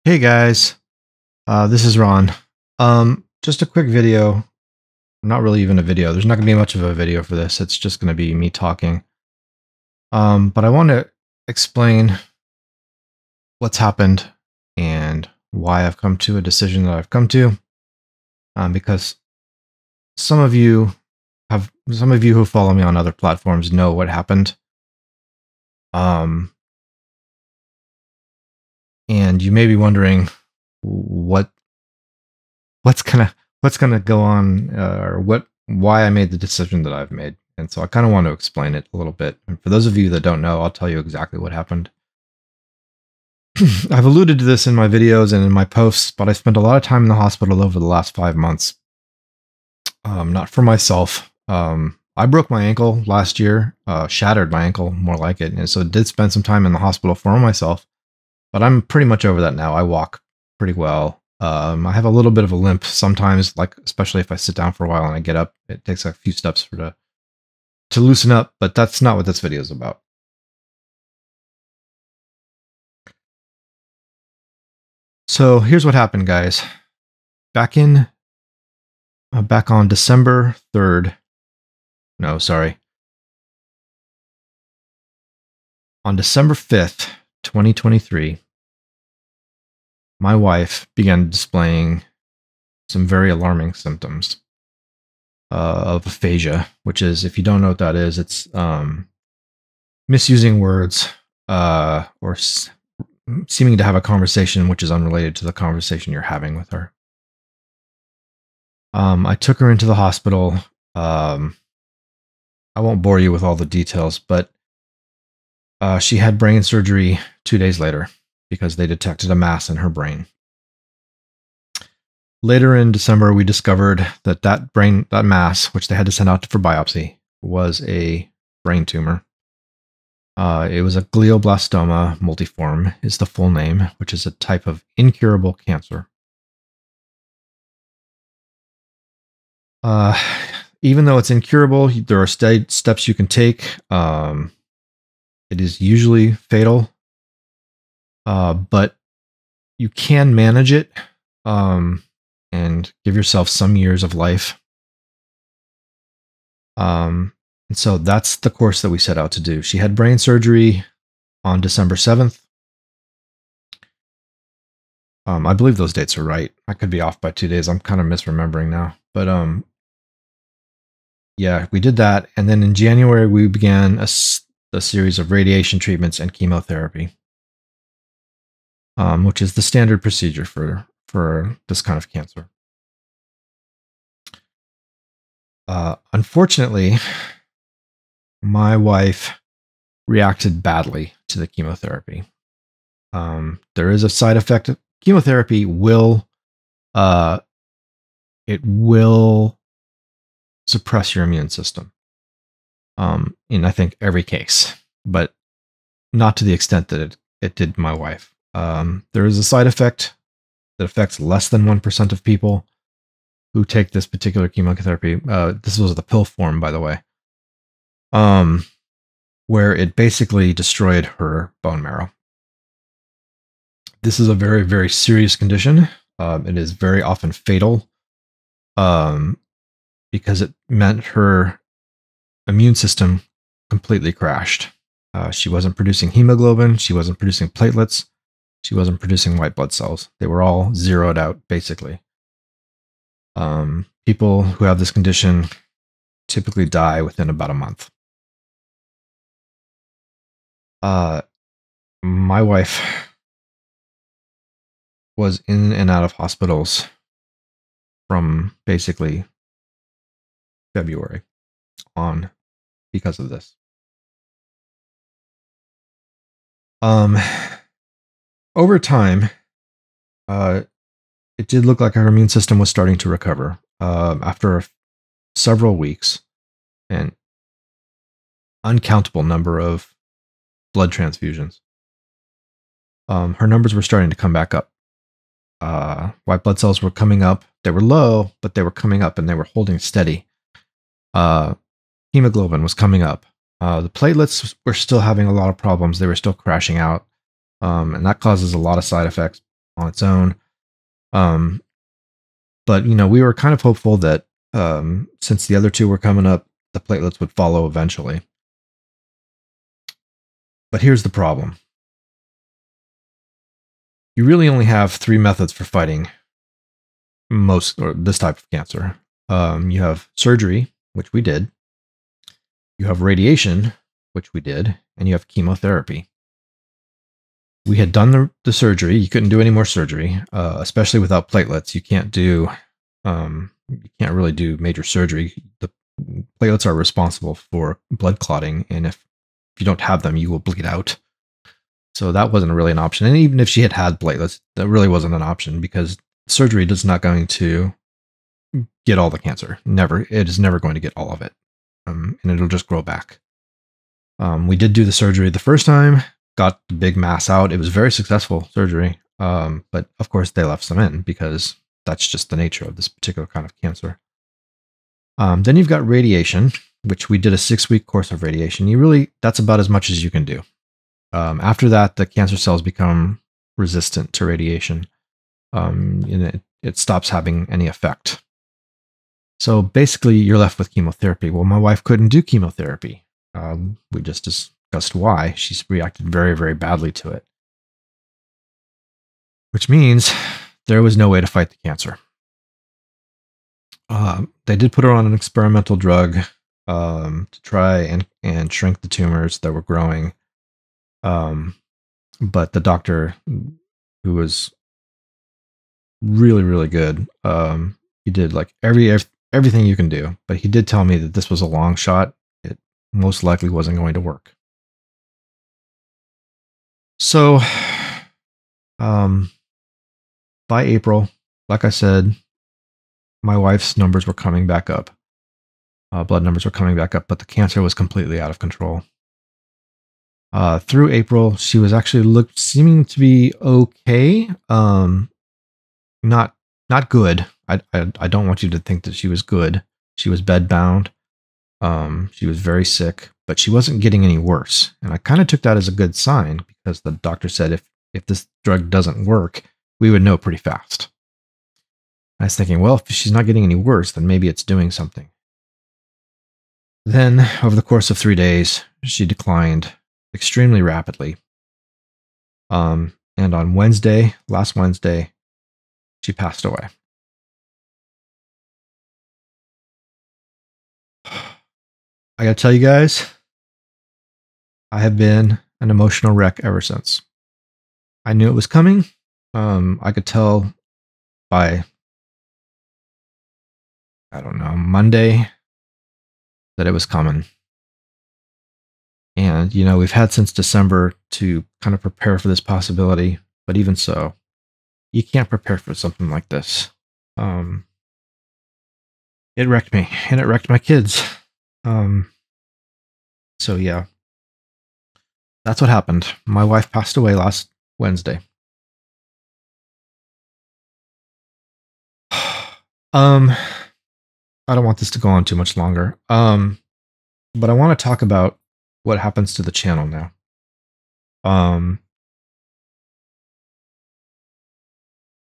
Hey guys, this is Ron. Just a quick video. Not really even a video. There's not going to be much of a video for this. It's just going to be me talking. But I want to explain what's happened and why I've come to a decision that I've come to. Because some of you who follow me on other platforms know what happened. And you may be wondering what's gonna go on, why I made the decision that I've made. And so I kind of want to explain it a little bit. And for those of you that don't know, I'll tell you exactly what happened. I've alluded to this in my videos and in my posts, but I spent a lot of time in the hospital over the last 5 months. Not for myself. I broke my ankle last year, shattered my ankle, more like it. And so did spend some time in the hospital for myself. But I'm pretty much over that now. I walk pretty well. I have a little bit of a limp sometimes, like especially if I sit down for a while and I get up. It takes a few steps to loosen up, but that's not what this video is about. So here's what happened, guys. Back on December 3rd. No, sorry. On December 5th, 2023, my wife began displaying some very alarming symptoms of aphasia, which is, if you don't know what that is, it's misusing words or seeming to have a conversation which is unrelated to the conversation you're having with her. I took her into the hospital. I won't bore you with all the details, but she had brain surgery 2 days later because they detected a mass in her brain. Later in December, we discovered that that mass, which they had to send out for biopsy, was a brain tumor. It was a glioblastoma multiforme, is the full name, which is a type of incurable cancer. Even though it's incurable, there are steps you can take. It is usually fatal, but you can manage it and give yourself some years of life. And so that's the course that we set out to do. She had brain surgery on December 7th. I believe those dates are right. I could be off by 2 days. I'm kind of misremembering now. But yeah, we did that. And then in January, we began a series of radiation treatments and chemotherapy, which is the standard procedure for this kind of cancer. Unfortunately, my wife reacted badly to the chemotherapy. There is a side effect. Chemotherapy will suppress your immune system. In I think every case, but not to the extent that it did my wife. There is a side effect that affects less than 1% of people who take this particular chemotherapy. This was the pill form, by the way, where it basically destroyed her bone marrow. This is a very, very serious condition. It is very often fatal because it meant her immune system completely crashed. She wasn't producing hemoglobin. She wasn't producing platelets. She wasn't producing white blood cells. They were all zeroed out, basically. People who have this condition typically die within about a month. My wife was in and out of hospitals from basically February on because of this. Over time, it did look like her immune system was starting to recover after several weeks and uncountable number of blood transfusions. Her numbers were starting to come back up. White blood cells were coming up. They were low, but they were coming up and they were holding steady. Hemoglobin was coming up. The platelets were still having a lot of problems. They were still crashing out. And that causes a lot of side effects on its own. But we were kind of hopeful that since the other two were coming up, the platelets would follow eventually. But here's the problem. You really only have 3 methods for fighting this type of cancer. You have surgery, which we did. You have radiation, which we did, and you have chemotherapy. We had done the surgery. You couldn't do any more surgery, especially without platelets. You can't really do major surgery. The platelets are responsible for blood clotting, and if you don't have them, you will bleed out. So that wasn't really an option. And even if she had platelets, that really wasn't an option because surgery is not going to get all the cancer. Never. It is never going to get all of it. And it'll just grow back. We did do the surgery the first time, got the big mass out. It was very successful surgery. But of course they left some in because that's just the nature of this particular kind of cancer. Then you've got radiation, which we did a 6-week course of radiation. That's about as much as you can do. After that, the cancer cells become resistant to radiation. And it stops having any effect. So basically, you're left with chemotherapy. Well, my wife couldn't do chemotherapy. We just discussed why. She's reacted very, very badly to it. Which means there was no way to fight the cancer. They did put her on an experimental drug to try and shrink the tumors that were growing. But the doctor, who was really, really good, he did like everything you can do, but he did tell me that this was a long shot. It most likely wasn't going to work. So, by April, like I said, my wife's numbers were coming back up. Blood numbers were coming back up, but the cancer was completely out of control. Through April, she was actually seeming to be okay. Not good. I don't want you to think that she was good. She was bedbound. She was very sick, but she wasn't getting any worse. And I kind of took that as a good sign because the doctor said if this drug doesn't work, we would know pretty fast. I was thinking, well, if she's not getting any worse, then maybe it's doing something. Then, over the course of 3 days, she declined extremely rapidly. And on last Wednesday, she passed away. I gotta tell you guys, I have been an emotional wreck ever since. I knew it was coming. I could tell by, I don't know, Monday that it was coming. And, we've had since December to kind of prepare for this possibility. But even so, you can't prepare for something like this. It wrecked me, and it wrecked my kids. So yeah, that's what happened. My wife passed away last Wednesday. I don't want this to go on too much longer. But I want to talk about what happens to the channel now.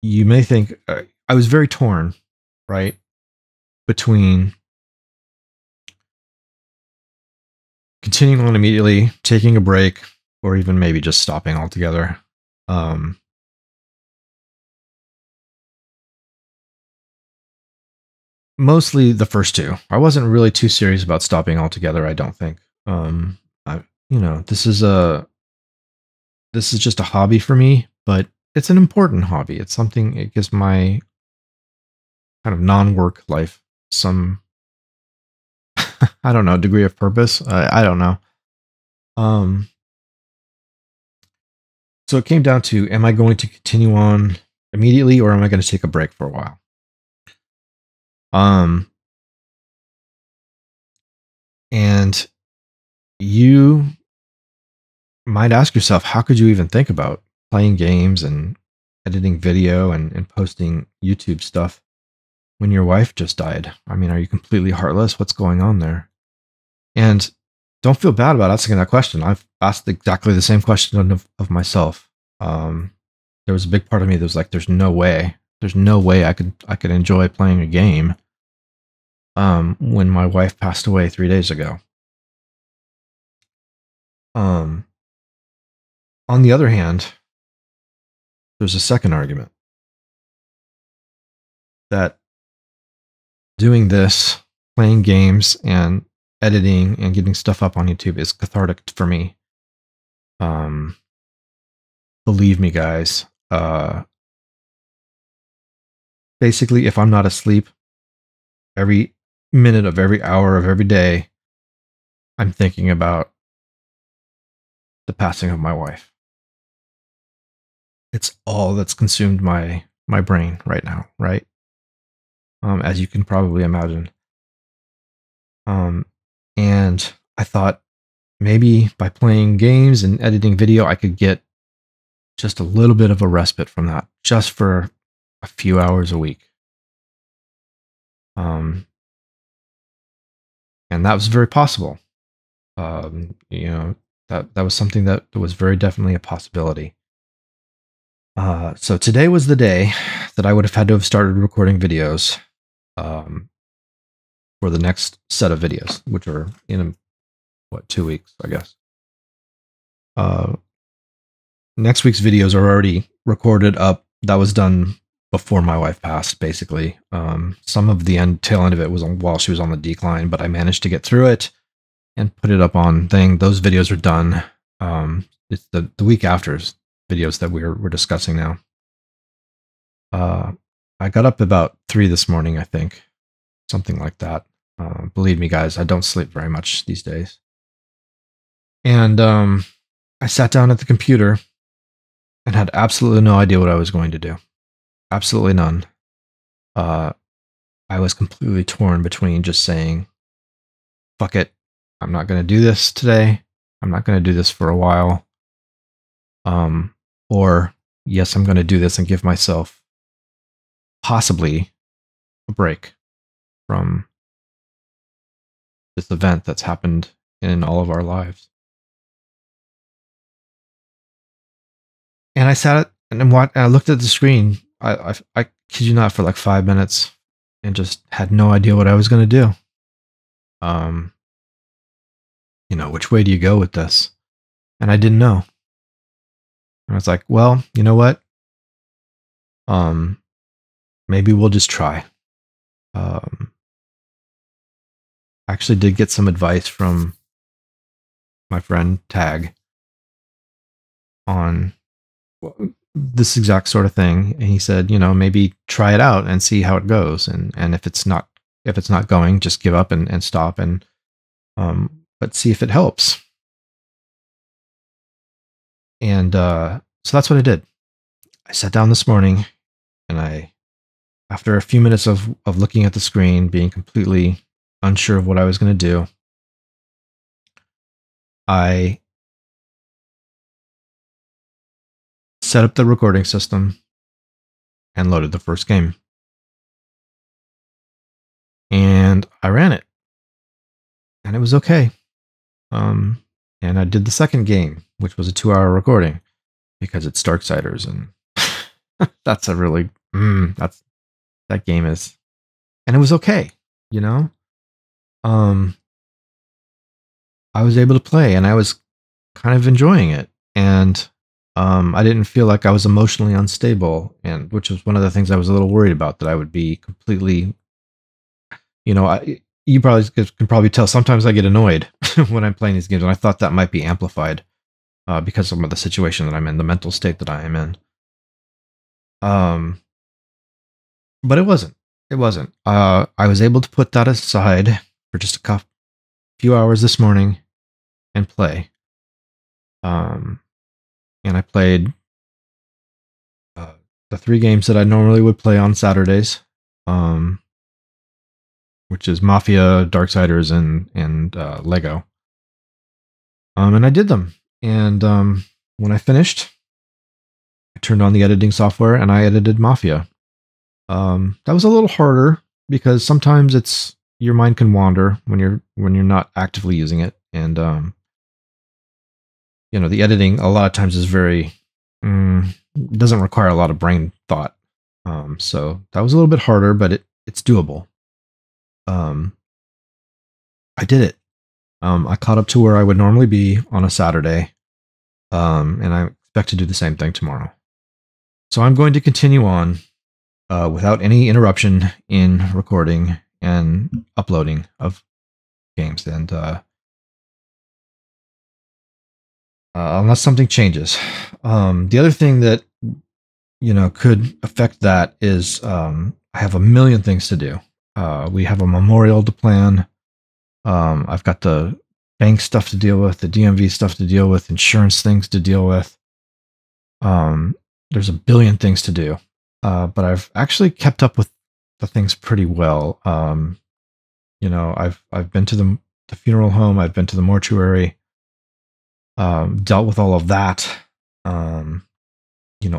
You may think I was very torn, right, between continuing on immediately, taking a break, or even maybe just stopping altogether. Mostly the first two. I wasn't really too serious about stopping altogether, I don't think. This is just a hobby for me, but it's an important hobby. It's something, it gives my kind of non-work life some, I don't know, degree of purpose. I don't know. So it came down to, am I going to continue on immediately, or am I going to take a break for a while? And you might ask yourself, how could you even think about playing games and editing video and posting YouTube stuff when your wife just died? I mean, are you completely heartless? What's going on there? And don't feel bad about asking that question. I've asked exactly the same question of myself. there was a big part of me that was like, there's no way I could enjoy playing a game when my wife passed away 3 days ago. On the other hand, there's a second argument that doing this, playing games and editing and getting stuff up on YouTube is cathartic for me. Believe me, guys. Basically, if I'm not asleep, every minute of every hour of every day, I'm thinking about the passing of my wife. It's all that's consumed my brain right now, right? As you can probably imagine. And I thought maybe by playing games and editing video, I could get just a little bit of a respite from that, just for a few hours a week. And that was very possible. You know, that was something that was very definitely a possibility. So today was the day that I would have had to have started recording videos for the next set of videos, which are in 2 weeks, I guess. Next week's videos are already recorded up. That was done before my wife passed, basically. Some of the tail end of it was while she was on the decline, but I managed to get through it and put it up on thing. Those videos are done. It's the week after's videos that we're discussing now. I got up about 3 this morning, I think. Something like that. Believe me, guys, I don't sleep very much these days. And I sat down at the computer and had absolutely no idea what I was going to do. Absolutely none. I was completely torn between just saying, fuck it, I'm not going to do this today. I'm not going to do this for a while. Or, yes, I'm going to do this and give myself possibly a break from this event that's happened in all of our lives. And I sat and I looked at the screen. I kid you not, for like 5 minutes, and just had no idea what I was going to do. You know, which way do you go with this? And I didn't know. And I was like, well, you know what? Maybe we'll just try. I actually did get some advice from my friend Tag on this exact sort of thing. And he said, you know, maybe try it out and see how it goes. And if it's not going, just give up and stop and but see if it helps. And so that's what I did. I sat down this morning and after a few minutes of looking at the screen, being completely unsure of what I was going to do, I set up the recording system and loaded the first game. And I ran it. And it was okay. And I did the second game, which was a 2-hour recording, because it's Darksiders, and that's a really that game is, and it was okay, you know. I was able to play, and I was kind of enjoying it, and I didn't feel like I was emotionally unstable, and which was one of the things I was a little worried about, that I would be completely, you know, you can probably tell sometimes I get annoyed when I'm playing these games, and I thought that might be amplified because of the situation that I'm in, the mental state that I am in. But it wasn't. It wasn't. I was able to put that aside for just a few hours this morning and play. And I played the 3 games that I normally would play on Saturdays, which is Mafia, Darksiders, and Lego. And I did them. And when I finished, I turned on the editing software and I edited Mafia. That was a little harder because sometimes your mind can wander when you're not actively using it, and you know, the editing a lot of times is very it doesn't require a lot of brain thought. So that was a little bit harder, but it's doable. I did it. I caught up to where I would normally be on a Saturday, and I expect to do the same thing tomorrow. So I'm going to continue on without any interruption in recording and uploading of games, and unless something changes. The other thing that could affect that is I have a million things to do. We have a memorial to plan. I've got the bank stuff to deal with, the DMV stuff to deal with, insurance things to deal with. There's a billion things to do, but I've actually kept up with the things pretty well. I've been to the funeral home, I've been to the mortuary, dealt with all of that.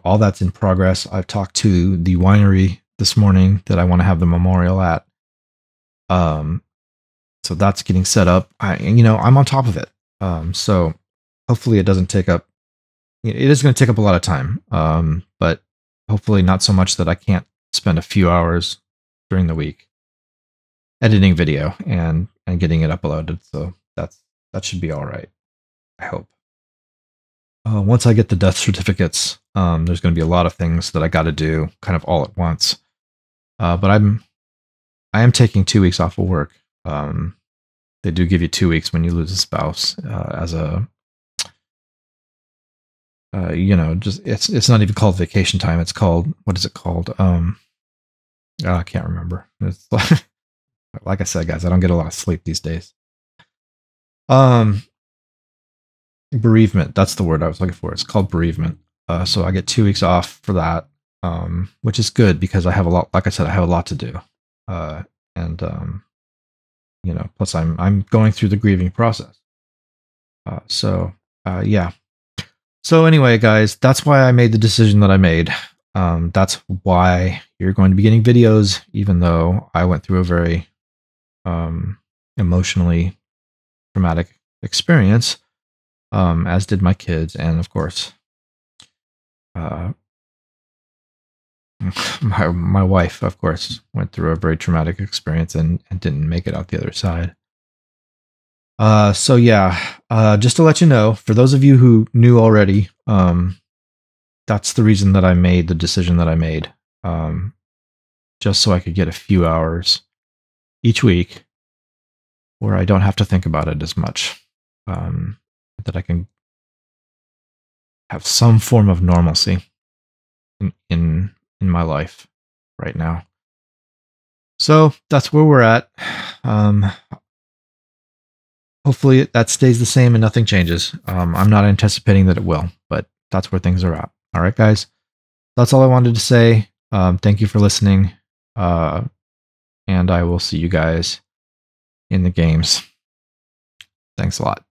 All that's in progress. I've talked to the winery this morning that I want to have the memorial at. So that's getting set up. I'm on top of it. So hopefully it doesn't take up. It is going to take up a lot of time. But hopefully not so much that I can't spend a few hours during the week editing video and getting it uploaded. So that should be all right. I hope. Once I get the death certificates, there's going to be a lot of things that I got to do kind of all at once. But I am taking 2 weeks off of work. They do give you 2 weeks when you lose a spouse as a, just it's not even called vacation time. It's called, what is it called? I can't remember. It's like I said, guys, I don't get a lot of sleep these days. Bereavement. That's the word I was looking for. It's called bereavement. So I get 2 weeks off for that, which is good because I have a lot. Like I said, I have a lot to do, plus I'm going through the grieving process. Yeah. So anyway, guys, that's why I made the decision that I made. That's why you're going to be getting videos, even though I went through a very emotionally traumatic experience. As did my kids, and of course, my wife, of course, went through a very traumatic experience and didn't make it out the other side. So yeah, just to let you know, for those of you who knew already, that's the reason that I made the decision that I made, just so I could get a few hours each week where I don't have to think about it as much. That I can have some form of normalcy in my life right now. So that's where we're at. Hopefully that stays the same and nothing changes. I'm not anticipating that it will, but that's where things are at. All right, guys. That's all I wanted to say. Thank you for listening. And I will see you guys in the games. Thanks a lot.